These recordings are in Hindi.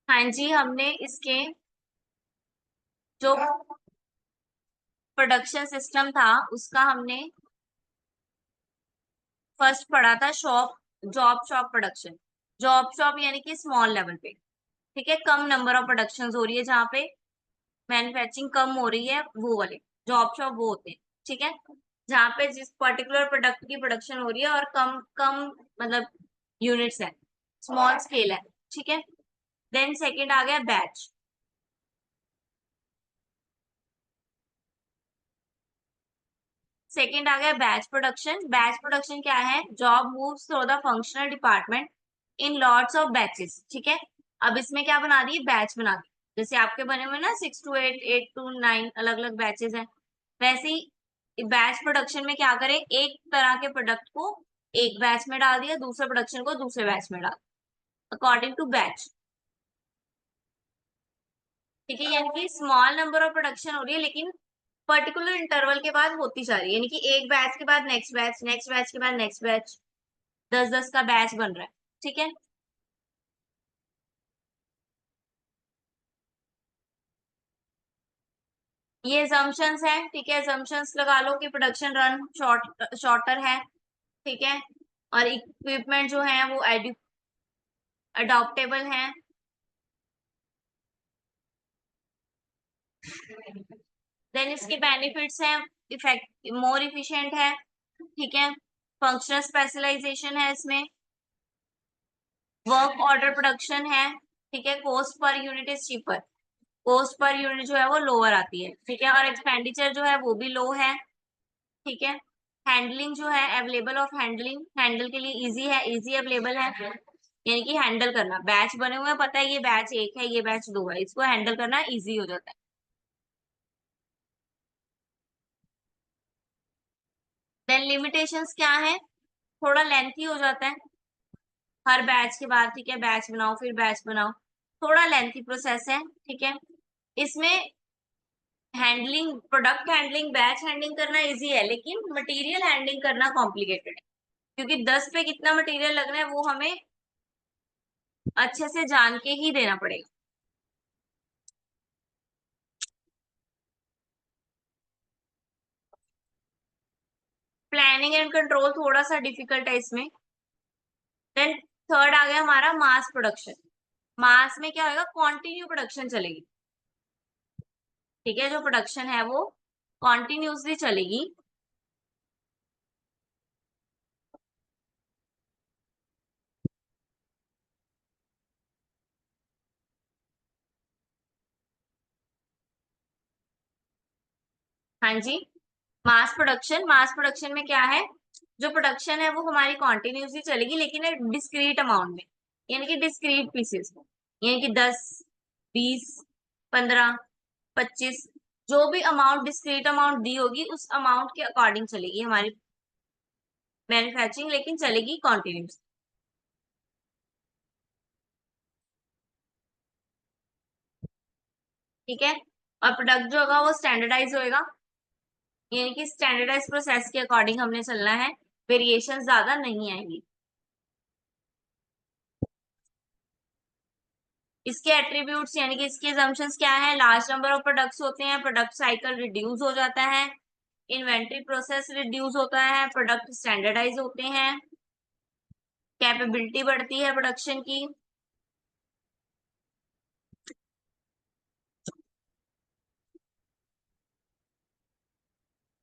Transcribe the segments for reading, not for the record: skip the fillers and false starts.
हाँ जी, हमने इसके जो प्रोडक्शन सिस्टम था उसका हमने फर्स्ट पढ़ा था job shop production. Job shop यानी कि स्मॉल लेवल पे, ठीक है, कम नंबर ऑफ प्रोडक्शन हो रही है, जहाँ पे मैन्युफैक्चरिंग कम हो रही है, वो वाले जॉब शॉप वो होते हैं। ठीक है, जहाँ पे जिस पर्टिकुलर प्रोडक्ट की प्रोडक्शन हो रही है और कम कम मतलब यूनिट्स है, स्मॉल स्केल है। ठीक है, देन सेकंड आ गया बैच। सेकंड आ गया बैच प्रोडक्शन। बैच प्रोडक्शन क्या है? Job moves through the functional department in lots of batches. ठीक है, अब इसमें क्या बना दिए? बैच बना दिए। जैसे आपके बने हुए ना 6 to 8, 8 to 9 अलग अलग बैचेस हैं, वैसे ही बैच प्रोडक्शन में क्या करें? एक तरह के प्रोडक्ट को एक बैच में डाल दिया, दूसरे प्रोडक्शन को दूसरे बैच में डाल, अकॉर्डिंग टू बैच। ठीक है, यानी कि स्मॉल नंबर ऑफ प्रोडक्शन हो रही है, लेकिन पर्टिकुलर इंटरवल के बाद होती जा रही है, यानी कि एक बैच के बाद नेक्स्ट बैच, नेक्स्ट बैच के बाद नेक्स्ट बैच, 10-10 का बैच बन रहा है। ठीक है, ये assumptions है। ठीक है, assumptions लगा लो कि प्रोडक्शन रन शॉर्टर है। ठीक है, और इक्विपमेंट जो है वो अडॉप्टेबल है। देन इसके बेनिफिट्स हैं, इफेक्ट मोर इफिशिएंट है। ठीक है, फंक्शनल स्पेशलाइजेशन है इसमें, वर्क ऑर्डर प्रोडक्शन है। ठीक है, cost per unit is cheaper, cost per unit जो है वो लोअर आती है। ठीक है, और एक्सपेंडिचर जो है वो भी लो है। ठीक है, हैंडलिंग जो है, अवेलेबल ऑफ हैंडलिंग, हैंडल के लिए इजी है, इजी अवेलेबल है, यानी कि हैंडल करना, बैच बने हुए हैं, पता है ये बैच एक है, ये बैच दो है, इसको हैंडल करना इजी हो जाता है। देन लिमिटेशंस क्या है? थोड़ा लेंथी हो जाता है हर बैच के बाद। ठीक है, बैच बनाओ फिर बैच बनाओ, थोड़ा लेंथी प्रोसेस है। ठीक है, इसमें handling, product handling, batch handling करना इजी है, लेकिन मटेरियल हैंडलिंग करना कॉम्प्लिकेटेड है, क्योंकि 10 पे कितना मटेरियल लगना है वो हमें अच्छे से जान के ही देना पड़ेगा। प्लानिंग एंड कंट्रोल थोड़ा सा डिफिकल्ट है इसमें। देन थर्ड आ गया हमारा मास प्रोडक्शन। मास में क्या होगा? कॉन्टिन्यू प्रोडक्शन चलेगी। ठीक है, जो प्रोडक्शन है वो कॉन्टिन्यूसली चलेगी। हाँ जी, मास प्रोडक्शन में क्या है? जो प्रोडक्शन है वो हमारी कॉन्टिन्यूसली चलेगी, लेकिन एक डिस्क्रीट अमाउंट में, यानी कि डिस्क्रीट पीसेस में, यानी कि 10, 20, 15, 25, जो भी अमाउंट डिस्क्रीट अमाउंट दी होगी उस अमाउंट के अकॉर्डिंग चलेगी हमारी मैन्युफैक्चरिंग, लेकिन चलेगी कॉन्टिन्यूस। ठीक है, और प्रोडक्ट जो होगा वो स्टैंडर्डाइज होएगा, यानी कि स्टैंडर्डाइज प्रोसेस के अकॉर्डिंग हमने चलना है, वेरिएशन ज्यादा नहीं आएंगी। इसके एट्रीब्यूट्स यानी कि इसके assumptions क्या है? लार्ज नंबर ऑफ प्रोडक्ट्स होते हैं, प्रोडक्ट साइकिल रिड्यूस हो जाता है, इन्वेंट्री प्रोसेस रिड्यूस होता है, प्रोडक्ट स्टैंडर्डाइज होते हैं, कैपेबिलिटी बढ़ती है प्रोडक्शन की।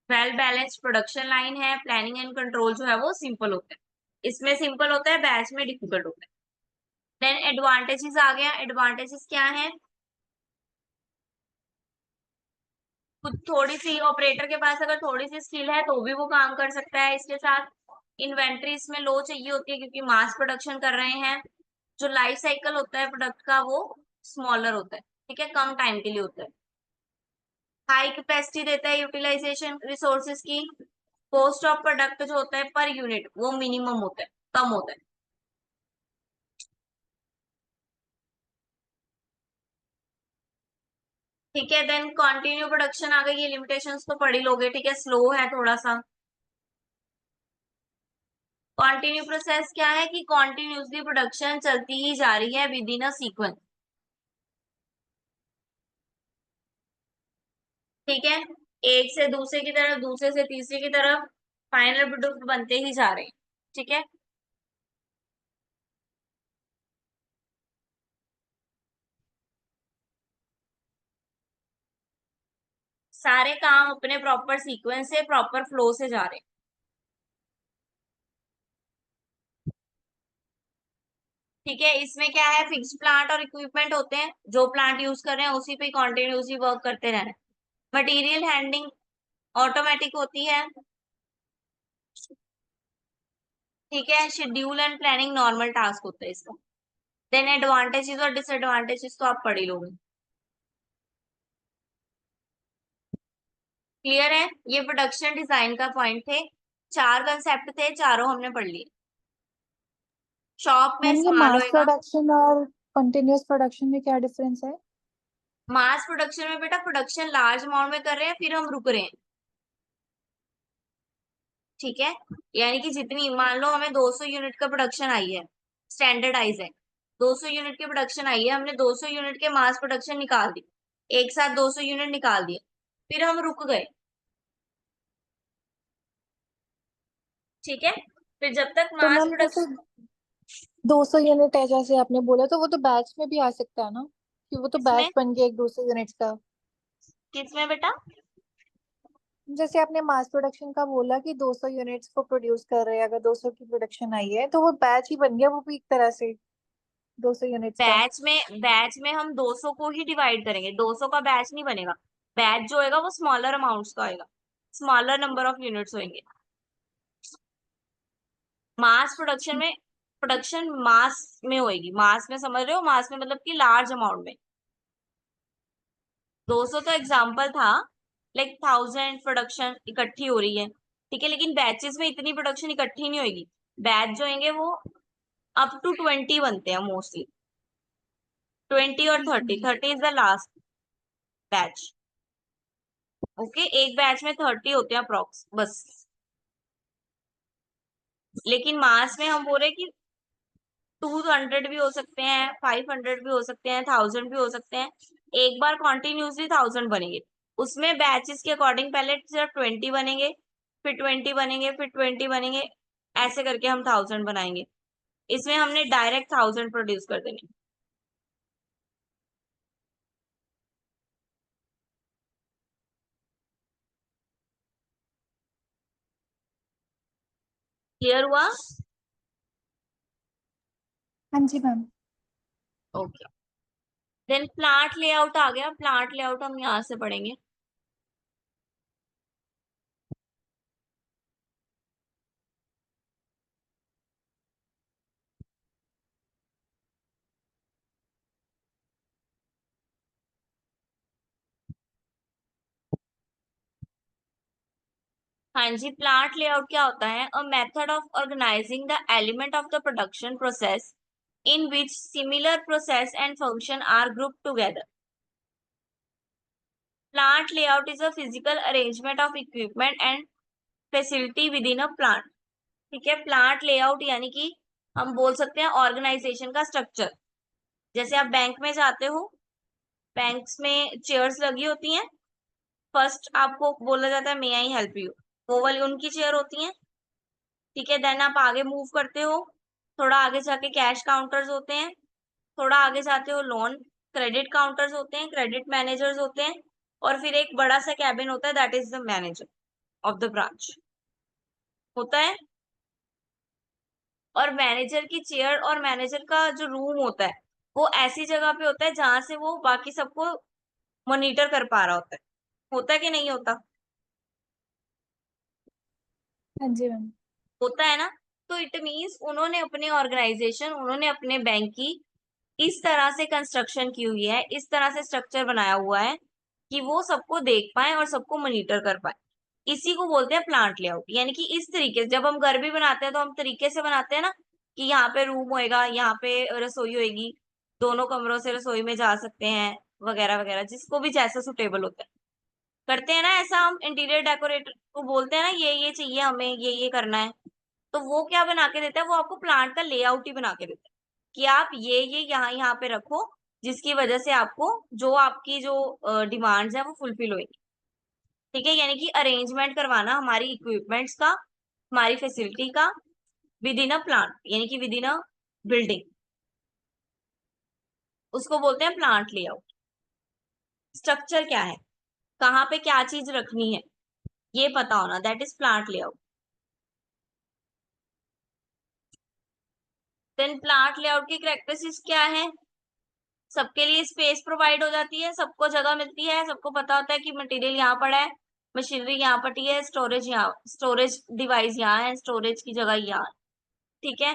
वेल बैलेंस्ड प्रोडक्शन लाइन है, प्लानिंग एंड कंट्रोल जो है वो सिंपल होता है, इसमें सिंपल होता है, बैच में डिफिकल्ट होता है। देन एडवांटेजेस आ गया। एडवांटेजेस क्या है? कुछ थोड़ी सी ऑपरेटर के पास अगर थोड़ी सी स्किल है तो भी वो काम कर सकता है इसके साथ। इन्वेंट्री इसमें लो चाहिए होती है, क्योंकि मास प्रोडक्शन कर रहे हैं। जो लाइफ साइकिल होता है प्रोडक्ट का वो स्मॉलर होता है। ठीक है, कम टाइम के लिए होता है। हाई कैपेसिटी देता है यूटिलाइजेशन रिसोर्सेज की। कॉस्ट ऑफ प्रोडक्ट जो होता है पर यूनिट वो मिनिमम होता है, कम होता है। ठीक है, देन कंटिन्यू प्रोडक्शन आ गई, ये लिमिटेशंस तो पढ़ ही लोगे। ठीक है, स्लो है थोड़ा सा। कॉन्टिन्यू प्रोसेस क्या है? कि कॉन्टिन्यूसली प्रोडक्शन चलती ही जा रही है विद इन अ सीक्वेंस, ठीक है, एक से दूसरे की तरफ, दूसरे से तीसरे की तरफ फाइनल प्रोडक्ट बनते ही जा रहे हैं। ठीक है, सारे काम अपने प्रॉपर सीक्वेंस से, प्रॉपर फ्लो से जा रहे हैं। ठीक है, इसमें क्या है, फिक्स्ड प्लांट और इक्विपमेंट होते हैं, जो प्लांट यूज कर रहे हैं उसी पे कॉन्टिन्यूसली वर्क करते रहना है। मटेरियल हैंडलिंग ऑटोमेटिक होती है। ठीक है, schedule and planning normal task होता है इसका। देन एडवांटेजेस और डिसएडवांटेजेस तो आप पढ़ ही लोगे। क्लियर है, ये प्रोडक्शन डिजाइन का पॉइंट थे। 4 कंसेप्ट थे, चारों हमने पढ़ लिए। शॉप में मैम, ये इस्तेमाल मास होएगा। प्रोडक्शन और कंटिन्यूअस प्रोडक्शन में क्या डिफरेंस है? मास प्रोडक्शन में बेटा प्रोडक्शन लार्ज अमाउंट में कर रहे हैं, फिर हम रुक रहे हैं। ठीक है, यानी कि जितनी, मान लो हमें 200 यूनिट का प्रोडक्शन आई है, स्टैंडर्डाइज है, 200 यूनिट की प्रोडक्शन आई है, हमने 200 यूनिट के मास प्रोडक्शन निकाल दी, एक साथ 200 यूनिट निकाल दिए, फिर हम रुक गए। ठीक है, फिर जब तक तो मास मैम जैसे प्रोडक्शन, 200 यूनिट है जैसे आपने बोला, तो वो तो बैच में भी आ सकता है ना, कि वो तो किसमें, बैच बन गया एक 200 यूनिट्स का। किसमें बेटा? जैसे आपने मास प्रोडक्शन का बोला कि 200 यूनिट्स को प्रोड्यूस कर रहे हैं, अगर 200 की प्रोडक्शन आई है तो वो बैच ही बन गया, वो भी एक तरह से 200 यूनिट्स का। बैच में हम 200 को ही डिवाइड करेंगे, 200 का बैच नहीं बनेगा। बैच जो होएगा वो स्मॉलर अमाउंट्स का होएगा, स्मॉलर नंबर ऑफ यूनिट्स होंगे। मास प्रोडक्शन में, प्रोडक्शन मास में होएगी, मास में समझ रहे हो, मास में मतलब कि लार्ज अमाउंट में। 200 तो एग्जाम्पल था, लाइक 1000 प्रोडक्शन इकट्ठी हो रही है। ठीक है, लेकिन बैचेस में इतनी प्रोडक्शन इकट्ठी नहीं होगी। बैच जो होंगे वो अप टू 20 बनते हैं मोस्टली, 20 और 30, 30 is the last batch. Okay, एक बैच में 30 होते हैं अप्रोक्स बस। लेकिन मास में हम बोल रहे हैं कि 200 भी हो सकते हैं, 500 भी हो सकते हैं, 1000 भी हो सकते हैं। एक बार कॉन्टिन्यूसली 1000 बनेंगे, उसमें बैचेस के अकॉर्डिंग पहले सिर्फ 20 बनेंगे, फिर 20 बनेंगे, फिर 20 बनेंगे, ऐसे करके हम 1000 बनाएंगे। इसमें हमने डायरेक्ट 1000 प्रोड्यूस कर देंगे। क्लियर हुआ? हाँ जी ma'am. Okay, then plant layout आ गया। प्लांट लेआउट हम यहाँ से पढ़ेंगे। हाँ जी, प्लांट लेआउट क्या होता है? A method of organising the element of the production process in which similar process and function are grouped together. Plant layout is a physical arrangement of equipment and facility within a plant. ठीक है, प्लांट लेआउट यानी कि हम बोल सकते हैं ऑर्गेनाइजेशन का स्ट्रक्चर। जैसे आप बैंक में जाते हो, बैंक्स में चेयर्स लगी होती हैं, फर्स्ट आपको बोला जाता है मे आई हेल्प यू, वो वाली उनकी चेयर होती हैं। ठीक है, देन आप आगे मूव करते हो, थोड़ा आगे जाके कैश काउंटर्स होते हैं, थोड़ा आगे जाते हो लोन क्रेडिट काउंटर्स होते हैं, क्रेडिट मैनेजर्स होते हैं, और फिर एक बड़ा सा कैबिन होता है, that is the manager of the branch होता है। और मैनेजर की चेयर और मैनेजर का जो रूम होता है, वो ऐसी जगह पे होता है जहां से वो बाकी सबको मॉनिटर कर पा रहा होता है कि नहीं होता? हाँ जी मैम। होता है ना। तो इट मीन्स उन्होंने अपने ऑर्गेनाइजेशन, उन्होंने अपने बैंक की इस तरह से कंस्ट्रक्शन की हुई है, इस तरह से स्ट्रक्चर बनाया हुआ है कि वो सबको देख पाए और सबको मॉनिटर कर पाए। इसी को बोलते हैं प्लांट लेआउट। यानी कि इस तरीके से जब हम घर भी बनाते हैं तो हम तरीके से बनाते हैं ना, कि यहाँ पे रूम होएगा, यहाँ पे रसोई होएगी, दोनों कमरों से रसोई में जा सकते हैं, वगैरह वगैरह, जिसको भी जैसा सुटेबल होता है। करते हैं ना ऐसा, हम इंटीरियर डेकोरेटर को बोलते हैं ना ये चाहिए हमें, ये करना है, तो वो क्या बना के देता है, वो आपको प्लांट का लेआउट ही बना के देता है कि आप ये यहाँ यहाँ पे रखो, जिसकी वजह से आपको जो आपकी जो डिमांड्स है वो फुलफिल होगी। ठीक है, यानी कि अरेंजमेंट करवाना हमारी इक्विपमेंट्स का, हमारी फैसिलिटी का विद इन अ प्लांट, यानी कि विद इन अ बिल्डिंग, उसको बोलते हैं प्लांट लेआउट। स्ट्रक्चर क्या है, कहाँ पे क्या चीज रखनी है, ये पता होना, that is plant layout. Then plant layout की कैरेक्टरिस्टिक्स क्या है, सबके लिए स्पेस प्रोवाइड हो जाती है, सबको जगह मिलती है, सबको पता होता है कि मटेरियल यहाँ पड़ा है, मशीनरी यहाँ पड़ी है, स्टोरेज यहाँ, स्टोरेज डिवाइस यहाँ है, स्टोरेज की जगह यहाँ है। ठीक है,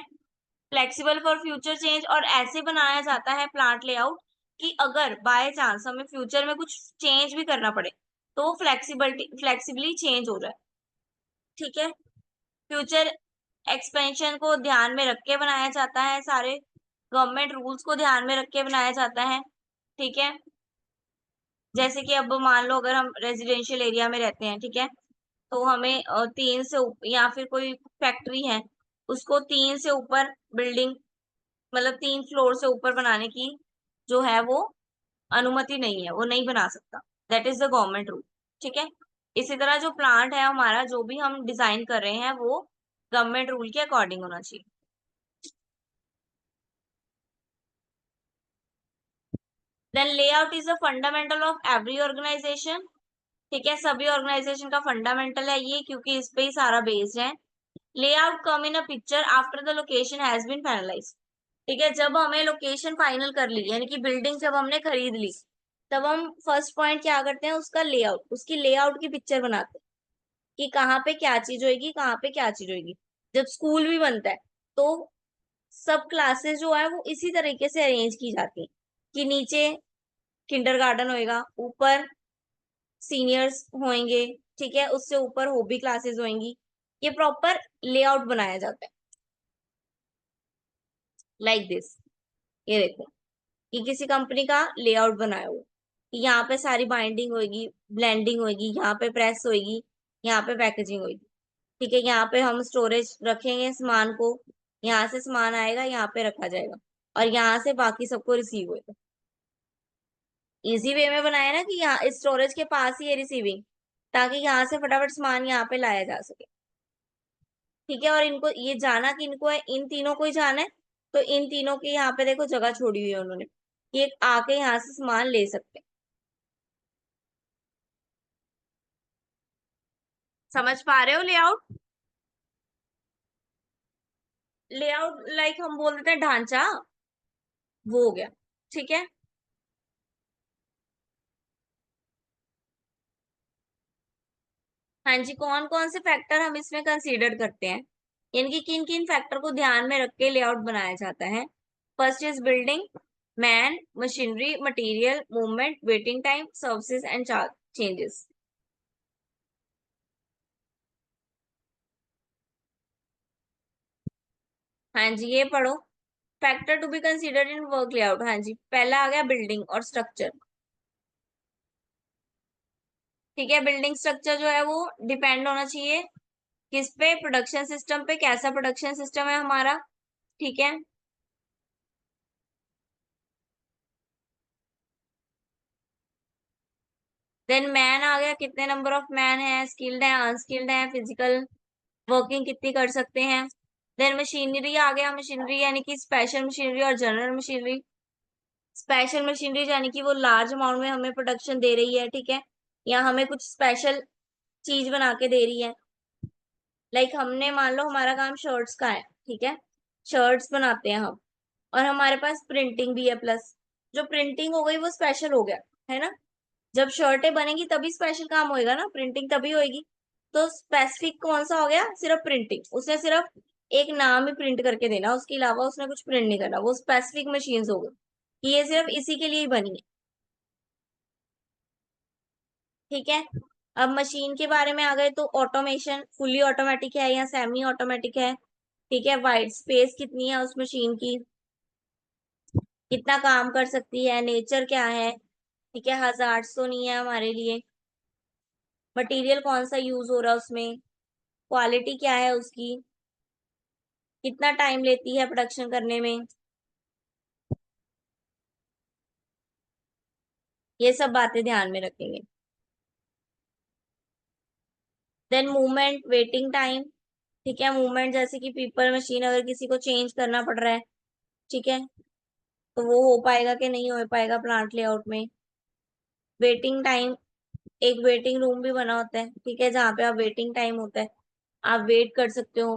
फ्लेक्सिबल फॉर फ्यूचर चेंज, और ऐसे बनाया जाता है प्लांट लेआउट कि अगर बाय चांस हमें फ्यूचर में कुछ चेंज भी करना पड़े तो फ्लेक्सिबली चेंज हो जाए। ठीक है, फ्यूचर एक्सपेंशन को ध्यान में रख के बनाया जाता है, सारे गवर्नमेंट रूल्स को ध्यान में रख के बनाया जाता है। ठीक है, जैसे कि अब मान लो अगर हम रेजिडेंशियल एरिया में रहते हैं, ठीक है, तो हमें तीन से या फिर कोई फैक्ट्री है, उसको तीन से ऊपर बिल्डिंग, मतलब 3 फ्लोर से ऊपर बनाने की जो है वो अनुमति नहीं है, वो नहीं बना सकता, that is the government rule. ठीक है, इसी तरह जो प्लांट है हमारा, जो भी हम डिजाइन कर रहे हैं वो गवर्नमेंट रूल के अकॉर्डिंग होना चाहिए। Then layout is a fundamental of every organisation. ठीक है, सभी ऑर्गेनाइजेशन का फंडामेंटल है ये, क्योंकि इस पे ही सारा बेस्ड है। Layout come in a picture after the location has been finalised. ठीक है, जब हमें लोकेशन फाइनल कर ली, यानी कि बिल्डिंग जब हमने खरीद ली, तब हम फर्स्ट पॉइंट क्या करते हैं, उसका लेआउट, उसकी लेआउट की पिक्चर बनाते हैं कि कहाँ पे क्या चीज होगी, कहाँ पे क्या चीज होगी। जब स्कूल भी बनता है तो सब क्लासेस जो है वो इसी तरीके से अरेंज की जाती है कि नीचे किंडरगार्टन होएगा, ऊपर सीनियर्स होंगे, ठीक है, उससे ऊपर हॉबी क्लासेस होंगी। ये प्रॉपर लेआउट बनाया जाता है, लाइक दिस। ये देखो, ये किसी कंपनी का लेआउट बनाया हुआ, कि यहाँ पे सारी बाइंडिंग होगी, ब्लेंडिंग होगी, यहाँ पे प्रेस होगी, यहाँ पे पैकेजिंग होगी। ठीक है, यहाँ पे हम स्टोरेज रखेंगे सामान को, यहाँ से सामान आएगा, यहाँ पे रखा जाएगा, और यहाँ से बाकी सबको रिसीव होगा। इजी वे में बनाया ना कि यहाँ स्टोरेज के पास ही है रिसीविंग, ताकि यहाँ से फटाफट सामान यहाँ पे लाया जा सके। ठीक है, और इनको ये जाना कि इनको है, इन तीनों को ही जाना है, तो इन तीनों की यहाँ पे देखो जगह छोड़ी हुई है उन्होंने, ये आके यहाँ से सामान ले सकते हैं। समझ पा रहे हो लेआउट? लेआउट लाइक हम बोल देते हैं ढांचा, वो हो गया। ठीक है, हाँ जी, कौन कौन से फैक्टर हम इसमें कंसीडर करते हैं, यानी कि किन किन फैक्टर को ध्यान में रख के लेआउट बनाया जाता है। First is building, man, machinery, material, movement, waiting time, services and changes. हाँ जी, ये पढ़ो, factor to be considered in work layout. हाँ जी, पहला आ गया बिल्डिंग और स्ट्रक्चर। ठीक है, बिल्डिंग स्ट्रक्चर जो है वो डिपेंड होना चाहिए किस पे, प्रोडक्शन सिस्टम पे, कैसा प्रोडक्शन सिस्टम है हमारा। ठीक है, देन मैन आ गया, कितने नंबर ऑफ मैन है, स्किल्ड है, अनस्किल्ड है, फिजिकल वर्किंग कितनी कर सकते हैं। देन मशीनरी आ गया, मशीनरी यानी कि स्पेशल मशीनरी और जनरल मशीनरी। स्पेशल मशीनरी यानी कि वो लार्ज अमाउंट में हमें प्रोडक्शन दे रही है, ठीक है, या हमें कुछ स्पेशल चीज बना के दे रही है। लाइक हमने मान लो हमारा काम शर्ट्स का है, ठीक है, शर्ट्स बनाते हैं हम, और हमारे पास प्रिंटिंग भी है प्लस, जो प्रिंटिंग हो गई वो स्पेशल हो गया, है ना। जब शर्टें बनेगी तभी स्पेशल काम होएगा ना, प्रिंटिंग तभी होएगी। तो स्पेसिफिक कौन सा हो गया, सिर्फ प्रिंटिंग, उसने सिर्फ एक नाम ही प्रिंट करके देना, उसके अलावा उसने कुछ प्रिंट नहीं करना, वो स्पेसिफिक मशीन हो गई कि ये सिर्फ इसी के लिए ही बनी है। ठीक है, अब मशीन के बारे में आ गए तो ऑटोमेशन, फुली ऑटोमेटिक है या सेमी ऑटोमेटिक है। ठीक है, वाइट स्पेस कितनी है उस मशीन की, कितना काम कर सकती है, नेचर क्या है, ठीक है, हजार्ड्स तो नहीं है हमारे लिए, मटेरियल कौन सा यूज हो रहा है उसमें, क्वालिटी क्या है उसकी, कितना टाइम लेती है प्रोडक्शन करने में, ये सब बातें ध्यान में रखेंगे। देन मूवमेंट, वेटिंग टाइम, ठीक है, मूवमेंट जैसे कि पीपल मशीन, अगर किसी को चेंज करना पड़ रहा है, ठीक है, तो वो हो पाएगा कि नहीं हो पाएगा प्लांट लेआउट में। वेटिंग टाइम, एक वेटिंग रूम भी बना होता है, ठीक है, जहाँ पे आप वेटिंग टाइम होता है, आप वेट कर सकते हो।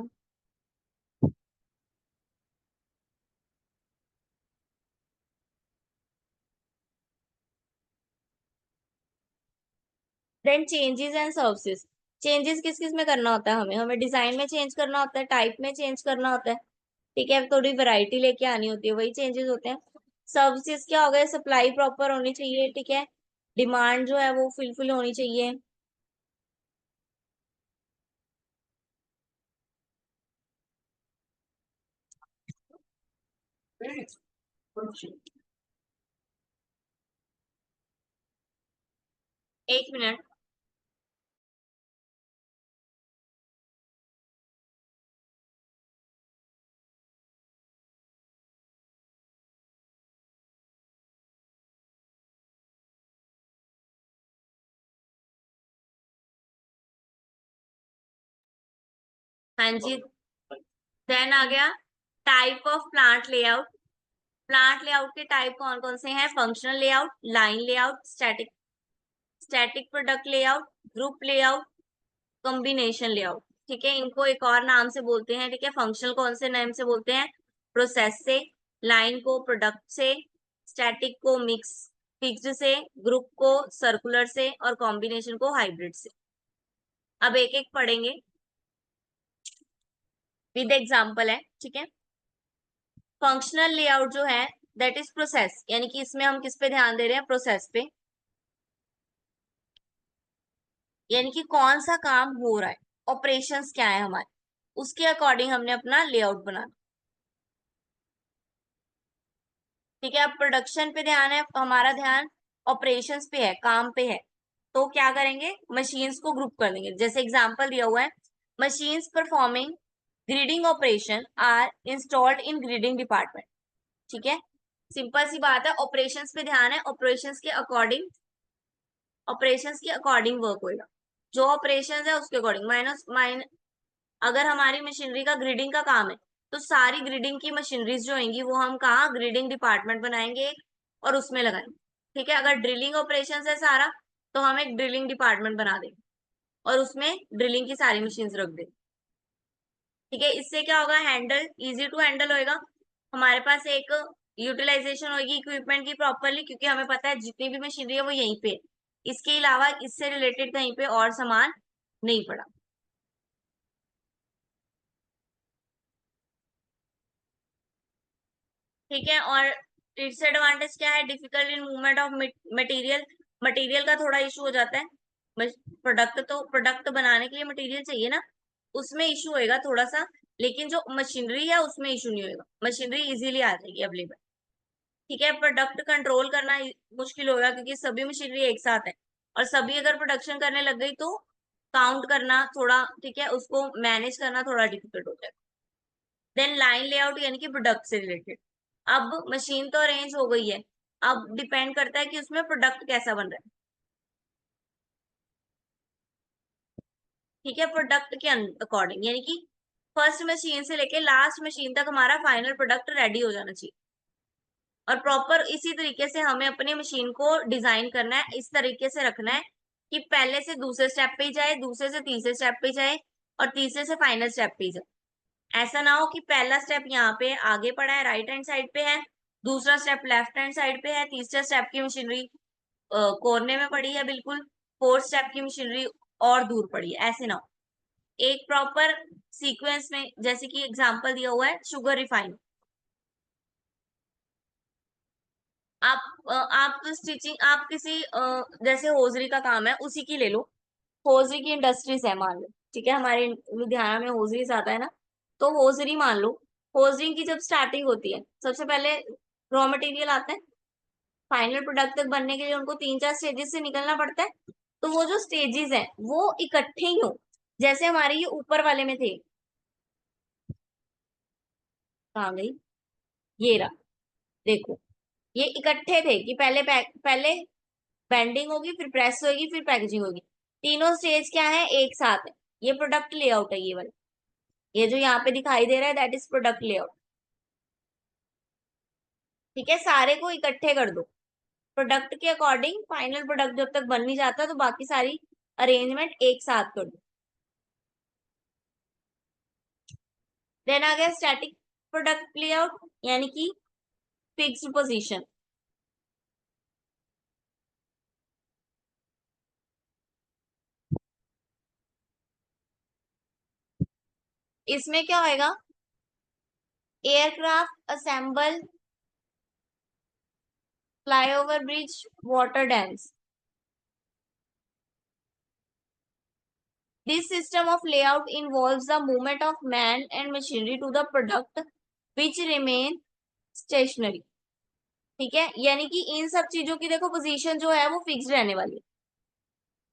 Then changes and services, changes किस किस में करना होता है, हमें हमें डिजाइन में चेंज करना होता है, टाइप में चेंज करना होता है, ठीक है, थोड़ी वैरायटी लेके आनी होती है, वही चेंजेस होते हैं। सर्विसेज क्या हो गया, सप्लाई प्रॉपर होनी चाहिए, ठीक है, डिमांड जो है वो फुलफिल होनी चाहिए। एक मिनट। हाँ जी। देन आ गया type of plant layout. Plant layout के टाइप कौन कौन से हैं, functional layout, line layout, static static product layout, group layout, combination layout, ठीक है, इनको एक और नाम से बोलते हैं, ठीक है, फंक्शनल कौन से नाम से बोलते हैं, प्रोसेस से, लाइन को प्रोडक्ट से, स्टैटिक को मिक्स फिक्स्ड से, ग्रुप को सर्कुलर से, और कॉम्बिनेशन को हाइब्रिड से। अब एक एक पढ़ेंगे, विद एग्जांपल है, ठीक है। फंक्शनल लेआउट जो है दैट इज प्रोसेस, यानी कि इसमें हम किस पे ध्यान दे रहे हैं, प्रोसेस पे, यानी कि कौन सा काम हो रहा है, ऑपरेशंस क्या है हमारे, उसके अकॉर्डिंग हमने अपना लेआउट बनाना, ठीक है। अब प्रोडक्शन पे ध्यान है, हमारा ध्यान ऑपरेशंस पे है, काम पे है, तो क्या करेंगे, मशीन्स को ग्रुप कर देंगे, जैसे एग्जांपल दिया हुआ है, machines performing grinding operation are installed in grinding department, ठीक है, सिंपल सी बात है, ऑपरेशंस पे ध्यान है, ऑपरेशंस के अकॉर्डिंग वर्क होगा, जो ऑपरेशंस है उसके अकॉर्डिंग, माइनस माइन अगर हमारी मशीनरी का ग्रीडिंग का काम है, तो सारी ग्रीडिंग की मशीनरीज जो होंगी वो हम कहाँ, ग्रीडिंग डिपार्टमेंट बनाएंगे और उसमें लगाएंगे, ठीक है। अगर ड्रिलिंग ऑपरेशन है सारा, तो हम एक ड्रिलिंग डिपार्टमेंट बना देंगे और उसमें ड्रिलिंग की सारी मशीन रख देंगे, ठीक है। इससे क्या होगा, हैंडल इजी टू हैंडल होएगा, हमारे पास एक यूटिलाइजेशन होगी इक्विपमेंट की प्रॉपरली, क्योंकि हमें पता है जितनी भी मशीनरी है वो यहीं पे है, इसके अलावा इससे रिलेटेड कहीं पे और सामान नहीं पड़ा, ठीक है। और डिसएडवांटेज क्या है, difficult in movement of material, material का थोड़ा इशू हो जाता है, प्रोडक्ट बनाने के लिए मटेरियल चाहिए ना, उसमें इशू होएगा थोड़ा सा, लेकिन जो मशीनरी है उसमें इशू नहीं होएगा, मशीनरी इजीली आ जाएगी अवेलेबल, ठीक है। प्रोडक्ट कंट्रोल करना मुश्किल होगा, क्योंकि सभी मशीनरी एक साथ है, और सभी अगर प्रोडक्शन करने लग गई तो काउंट करना थोड़ा, ठीक है, उसको मैनेज करना थोड़ा डिफिकल्ट हो जाएगा। देन लाइन लेआउट, यानी कि प्रोडक्ट से रिलेटेड, अब मशीन तो अरेंज हो गई है, अब डिपेंड करता है कि उसमें प्रोडक्ट कैसा बन रहा है, ठीक है, प्रोडक्ट के अकॉर्डिंग, यानी कि फर्स्ट मशीन से लेके लास्ट मशीन तक हमारा फाइनल प्रोडक्ट रेडी हो जाना चाहिए, और प्रॉपर इसी तरीके से हमें अपनी मशीन को डिजाइन करना है, इस तरीके से रखना है कि पहले से दूसरे स्टेप पे ही जाए, दूसरे से तीसरे स्टेप पे जाए, और तीसरे से फाइनल स्टेप पे जाए। ऐसा ना हो कि पहला स्टेप यहाँ पे आगे पड़ा है, राइट हैंड साइड पे है, दूसरा स्टेप लेफ्ट हैंड साइड पे है, तीसरा स्टेप की मशीनरी कोने में पड़ी है बिल्कुल, फोर्थ स्टेप की मशीनरी और दूर पड़ी है, ऐसे ना हो, एक प्रॉपर सीक्वेंस में, जैसे कि एग्जांपल दिया हुआ है शुगर रिफाइन, आप स्टिचिंग, आप किसी जैसे होजरी का काम है उसी की ले लो, होजरी की इंडस्ट्रीज है मान लो, ठीक है, हमारे लुधियाना में होजरी आता है ना, तो होजरी मान लो, होजरी की जब स्टार्टिंग होती है, सबसे पहले रॉ मटेरियल आता है, फाइनल प्रोडक्ट तक बनने के लिए उनको 3-4 स्टेजेस से निकलना पड़ता है, तो वो जो स्टेजेस हैं वो इकट्ठे ही हो, जैसे हमारे ये ऊपर वाले में थे, कहाँ गई, ये रहा, देखो, ये इकट्ठे थे कि पहले बेंडिंग होगी, फिर प्रेस होगी, फिर पैकेजिंग होगी, तीनों स्टेज क्या है, एक साथ है, ये प्रोडक्ट लेआउट है, ये वाला, ये जो यहाँ पे दिखाई दे रहा है दैट इज प्रोडक्ट लेआउट। ठीक है, सारे को इकट्ठे कर दो, प्रोडक्ट के अकॉर्डिंग फाइनल प्रोडक्ट जब तक बन नहीं जाता तो बाकी सारी अरेंजमेंट एक साथ कर दो। देन आ गया स्टैटिक प्रोडक्ट लेआउट, यानी कि फिक्स्ड पोजीशन। इसमें क्या होएगा, aircraft assemble, flyover bridge, water dams. This system of layout involves the movement of man and machinery to the product which remain stationary। ठीक है, यानी कि इन सब चीजों की देखो पोजीशन जो है वो फिक्स रहने वाली है।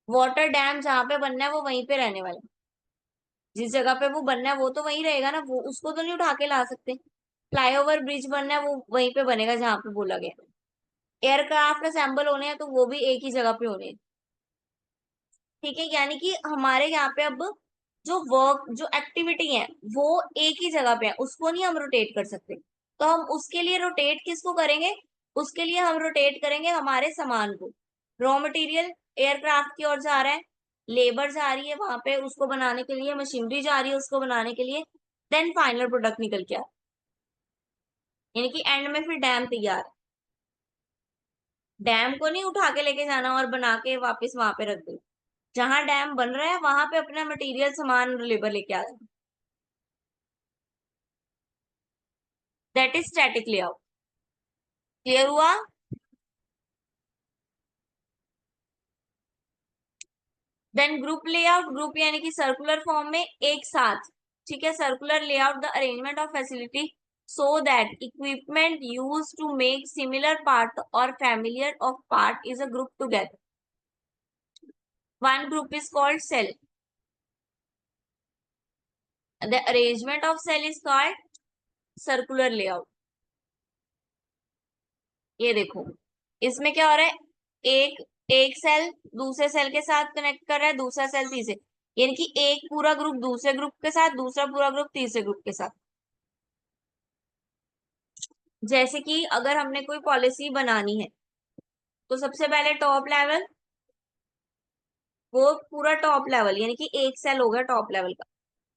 वाटर डैम जहां पे बनना है वो वहीं पे रहने वाला है, जिस जगह पे वो बनना है वो तो वहीं रहेगा ना, वो उसको तो नहीं उठा के ला सकते। फ्लाईओवर ब्रिज बनना है वो वहीं पे बनेगा जहां पे बोला गया। एयरक्राफ्ट असेंबल होने हैं तो वो भी एक ही जगह पे होने हैं। ठीक है, यानी कि हमारे यहाँ पे अब जो वर्क जो एक्टिविटी है वो एक ही जगह पे है, उसको नहीं हम रोटेट कर सकते। तो हम उसके लिए रोटेट किसको करेंगे, उसके लिए हम रोटेट करेंगे हमारे सामान को। रॉ मटेरियल एयरक्राफ्ट की ओर जा रहा है, लेबर जा रही है वहां पे उसको बनाने के लिए, मशीनरी जा रही है उसको बनाने के लिए, देन फाइनल प्रोडक्ट निकल के आ, यानी कि एंड में फिर डैम तैयार। डैम को नहीं उठा के लेके जाना और बना के वापस वहां पे रख दो, जहां डैम बन रहा है वहां पे अपना मटेरियल सामान लेबर लेके आ जाए। That is static layout. Clear हुआ। देन ग्रुप लेआउट, ग्रुप यानी कि सर्कुलर फॉर्म में एक साथ। ठीक है, circular layout the arrangement of facility so that equipment used to make similar part or familiar of part is a group together. One group is called cell. The arrangement of cell is called circular layout। ये देखो, इसमें क्या हो रहा है, एक एक सेल दूसरे सेल के साथ कनेक्ट कर रहा है, दूसरा सेल तीसरे, यानी कि एक पूरा ग्रुप दूसरे ग्रुप के साथ, दूसरा पूरा ग्रुप तीसरे ग्रुप के साथ। जैसे कि अगर हमने कोई पॉलिसी बनानी है तो सबसे पहले टॉप लेवल, वो पूरा टॉप लेवल यानी कि एक सेल होगा टॉप लेवल का,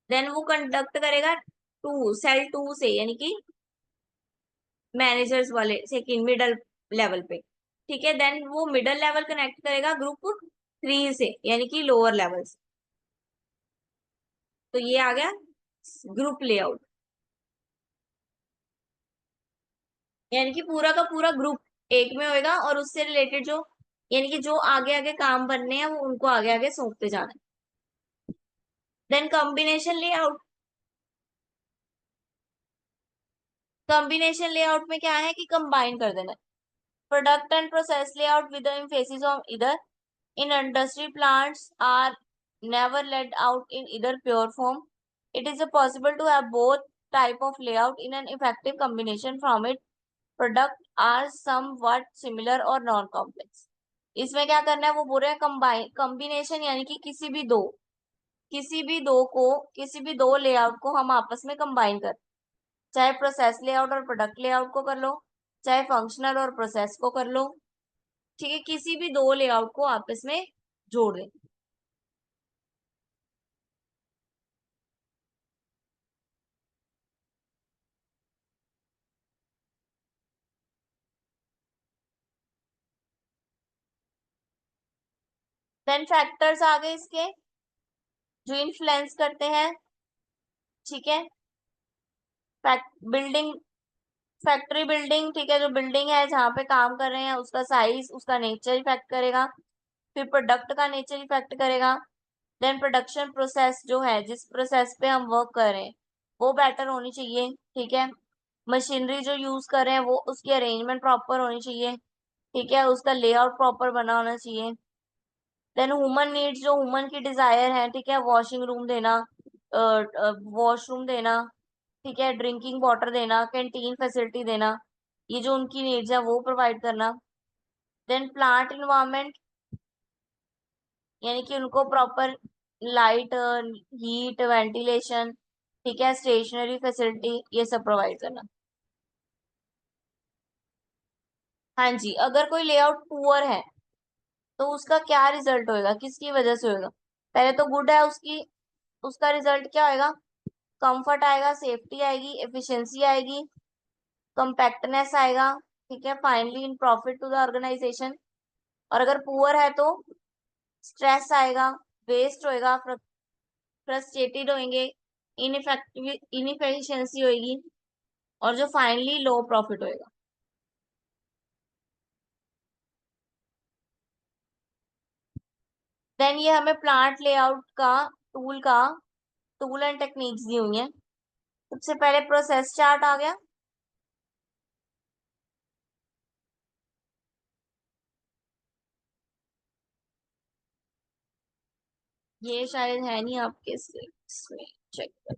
देन वो कंडक्ट करेगा टू सेल टू से, यानी कि मैनेजर्स वाले सेकंड मिडल लेवल पे। ठीक है, देन वो मिडल लेवल कनेक्ट करेगा ग्रुप थ्री से, यानी कि लोअर लेवल से। तो ये आ गया ग्रुप लेआउट, यानी कि पूरा का पूरा ग्रुप एक में होएगा और उससे रिलेटेड जो, यानी कि जो आगे आगे काम बनने हैं वो उनको आगे आगे सौंपते जाना है। Then combination layout, combination layout में क्या है कि कंबाइन कर देना है product and process layout with the emphasis on either. In industry plants are never laid out in either pure form. It is possible to have both type of layout in an effective combination from it. Product are somewhat similar or non-complex. इसमें क्या करना है, वो बोल रहे हैं कंबाइन कॉम्बिनेशन, यानी कि किसी भी दो लेआउट को हम आपस में कंबाइन कर, चाहे प्रोसेस लेआउट और प्रोडक्ट लेआउट को कर लो, चाहे फंक्शनल और प्रोसेस को कर लो। ठीक है, किसी भी दो लेआउट को आपस में जोड़ दें। देन फैक्टर्स आ गए इसके जो इन्फ्लुएंस करते हैं। ठीक है, बिल्डिंग, फैक्ट्री बिल्डिंग, ठीक है, जो बिल्डिंग है जहाँ पे काम कर रहे हैं उसका साइज, उसका नेचर इफेक्ट करेगा। फिर प्रोडक्ट का नेचर इफेक्ट करेगा। देन प्रोडक्शन प्रोसेस जो है, जिस प्रोसेस पे हम वर्क कर रहे हैं वो बेटर होनी चाहिए। ठीक है, मशीनरी जो यूज कर रहे हैं वो उसकी अरेंजमेंट प्रॉपर होनी चाहिए। ठीक है, उसका लेआउट प्रॉपर बना होना चाहिए। देन ह्यूमन नीड्स, जो ह्यूमन की डिजायर है, ठीक है, वॉशिंग रूम देना, वॉशरूम देना, ठीक है, ड्रिंकिंग वाटर देना, कैंटीन फैसिलिटी देना, ये जो उनकी नीड्स है वो प्रोवाइड करना। देन प्लांट इन्वायरमेंट, यानी कि उनको प्रॉपर लाइट, हीट, वेंटिलेशन, ठीक है, स्टेशनरी फैसिलिटी, ये सब प्रोवाइड करना। हाँ जी, अगर कोई लेआउट पुअर है तो उसका क्या रिजल्ट होएगा, किसकी वजह से होएगा? पहले तो गुड है उसकी, उसका रिजल्ट क्या होएगा? कंफर्ट आएगा, सेफ्टी आएगी, एफिशिएंसी आएगी, कंपैक्टनेस आएगा, ठीक है, finally in profit to the organisation. और अगर पुअर है तो स्ट्रेस आएगा, वेस्ट होएगा, फ्रस्ट्रेटेड होंगे, इनइफेक्टिव इनइफिशियंसी होएगी, और जो फाइनली लो प्रॉफिट होएगा। देन ये हमें प्लांट लेआउट का टूल एंड टेक्निक्स दी हुई है। सबसे पहले प्रोसेस चार्ट आ गया। ये शायद है नहीं आपके इसमें, चेक कर।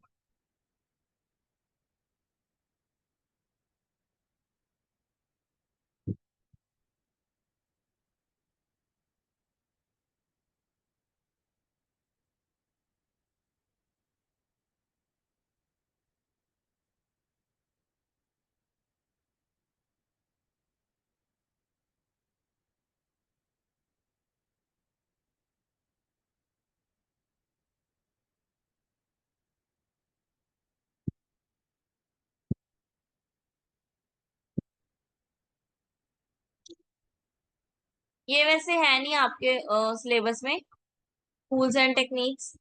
ये वैसे है नहीं आपके सिलेबस में, टूल्स एंड टेक्निक्स।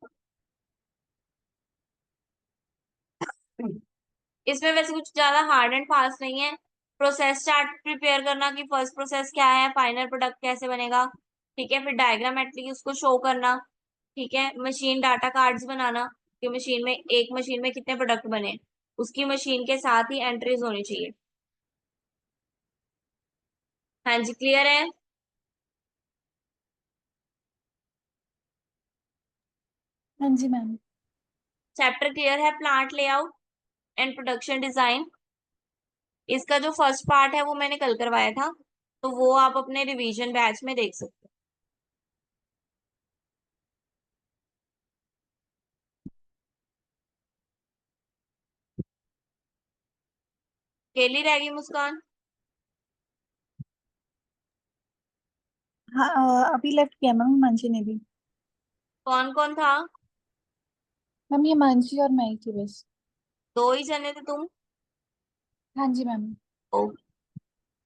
इसमें वैसे कुछ ज्यादा हार्ड एंड फास्ट नहीं है। प्रोसेस चार्ट प्रिपेयर करना कि फर्स्ट प्रोसेस क्या है, फाइनल प्रोडक्ट कैसे बनेगा, ठीक है, फिर डायग्रामेट्रिक उसको शो करना, ठीक है, मशीन डाटा कार्ड्स बनाना कि मशीन में, एक मशीन में कितने प्रोडक्ट बने, उसकी मशीन के साथ ही एंट्रीज होनी चाहिए। हाँ जी, क्लियर है? हाँ जी मैम। चैप्टर क्लियर है, plant layout and production design. इसका जो फर्स्ट पार्ट है वो मैंने कल करवाया था, तो वो आप अपने रिवीजन बैच में देख सकते हो। केली रहेगी मुस्कान? हाँ अभी लेफ्ट किया मैम हिमांशी ने भी। कौन कौन था? मैम ये हिमांशी और मैं ही थी बस। दो ही जने थे तुम? हाँ जी मैम। ओके।